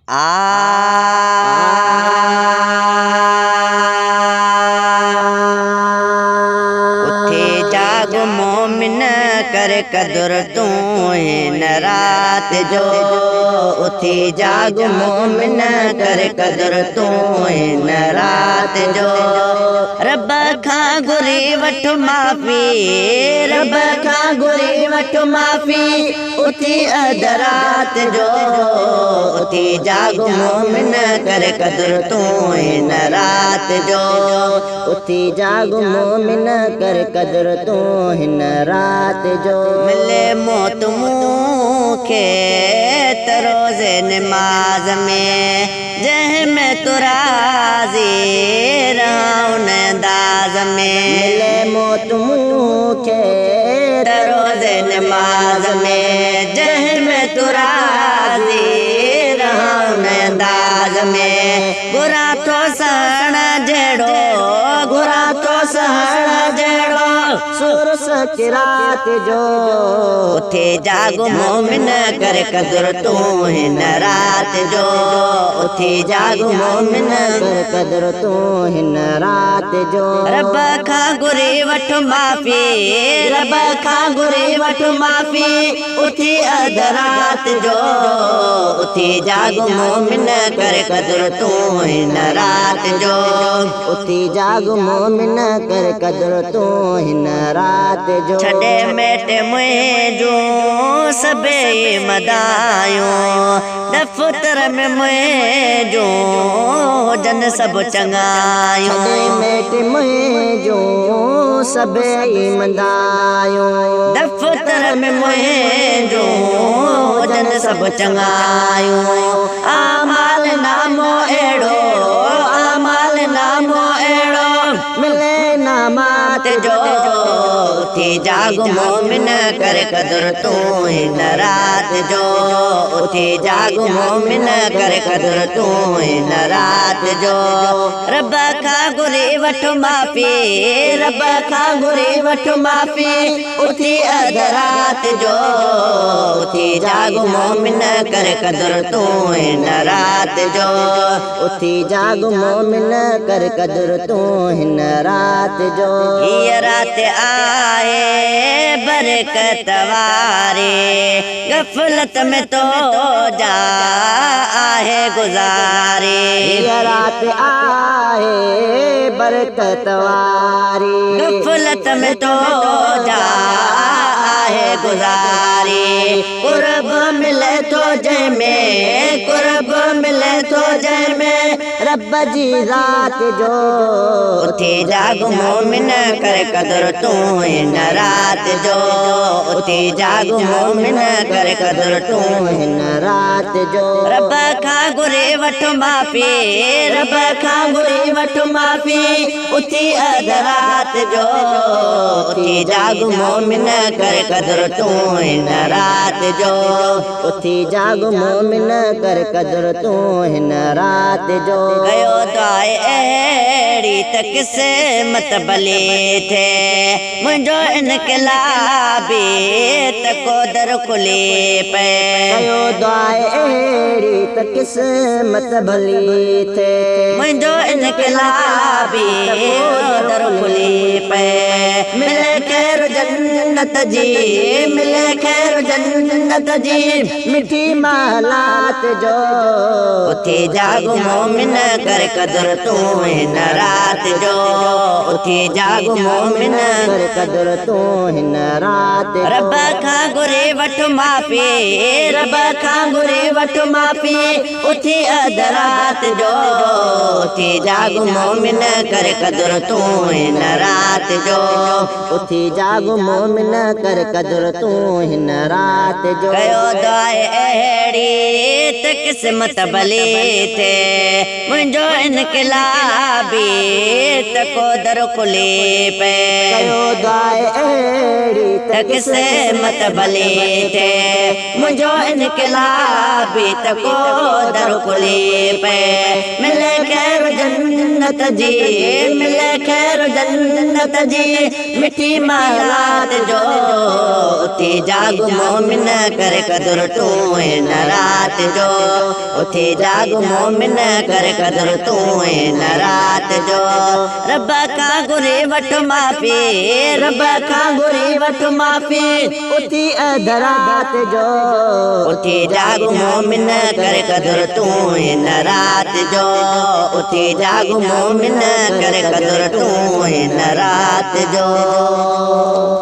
उठे जाग मोमिन कर कदर तू हिन रात जो। उठे जाग मोमिन कर कदर तू हिन रात जो। रब खां घुरी वठ माफ़ी, रब खां घुरी वठ माफ़ी। उथी अध रात जो। उथी जाग मोमिन कर कदर तू हिन रात जो। उथी जाग मोमिन कर कदर तू हिन रात जो। मिले मौत मूंखे त रोज़े नमाज़ में, जंहिंमें तू राज़ी रहूं न अंदाज़ में। मिले मौत मूंखे त रोज़े नमाज़ में, जंहिंमें तू राज़ी रहूं न अंदाज़ में। घुरा थो सण जहिड़ो, घुरा थो सण जहिड़ो सुर सकिरात जो। उथे जाग मोमिन कर कदर तू हिन रात जो। उथे जाग मोमिन कर कदर तू हिन रात जो। रब खां घुरी वठ माफ़ी, रब खां घुरी वठ माफ़ी। उथी अध रात जो। उथी जाग मोमिन कर कदर तू हिन रात जो। उथी जाग मोमिन कर कदर तू हिन रात जो। छॾे मेट मुंहिंजूं सभई मदायूं, दफ़्तर में मुंहिंजूं हुजनि सभु चङायूं। छॾे मेट मुंहिंजूं सभई मदायूं, दफ़्तर में मुंहिंजूं हुजनि सभु चङायूं। आमाल नामो अहिड़ो, आमाल नामो अहिड़ो मिले नामात जो। उथी जाग मोमिन कर कदर तू हिन रात जो। उथी जाग मोमिन कर कदर तू हिन रात जो। रब खां घुरी वठ माफ़ी, रब खां घुरी वठ माफ़ी। उथी अध रात जो। उथी जाग मोमिन कर कदर तू हिन रात जो। उथी जाग मोमिन कर कदर तू हिन रात जो। हीअ रात आए बरकत वारी, गफ़लत में तो जा आहे गुज़ारी। हीअ रात आए बरकत वारी, गफ़लत में तो जा आहे गुज़ारी। कुर्ब मिले तो जंहिंमें, कुर्ब मिले तो जंहिंमें रब जी रात जो। उथी जाग मोमिन कर कदर तू हिन रात जो। उथी जाग मोमिन कर कदर तू हिन रात जो। रब खां घुरी वठ माफ़ी, रब खां घुरी वठ माफ़ी। उथी अध रात जो। उथी जाग मोमिन कर कदर तू हिन रात जो। उथी जाग मोमिन कर कदर तू हिन रात जो। कयो दुआए अहिड़ी त क़िस्मत भली थे, मुंहिंजो इनकलाबी त को दर खुली पए। कयो दुआए अहिड़ी त क़िस्मत भली थे, मुंहिंजो इनकलाबी दर खुली पए। मिले ख़ैर जन्नत जी, मिले ख़ैर जन्नत जी मिठी महलात जो। उथी जाग मोमिन कर कदर तू हिन रात जो। उथी जाग मोमिन कर कदर तू हिन रात जो। रब खां घुरी वठ माफ़ी, रब खां घुरी वठ माफ़ी। उथी अध रात जो। उथी जाग मोमिन कर कदर तू हिन रात जो। उथी जाग मोमिन कर कदर तू हिन रात जो। कयो दुआए अहिड़ी त क़िस्मत भली थे, मुंहिंजो इनकलाबी त को दर खुली पए। कयो दुआए अहिड़ी त क़िस्मत भली थे, मुझो इनकलाबी तको दर खुली पे मिले खैर जन्नत जी मिले खैर जन्नत जी मिठी मालात जो उथे जाग मोमिन करे कदर तू न रात जो उथे जाग मोमिन करे कदर तू न रात जो रब का गुरे वठ माफी रब का गुरे वठ माफी उठी अधरात जो उठी जाग मोमिन करे कदर तू न रात जो उठी जाग मोमिन करे कदर तू न रात जो।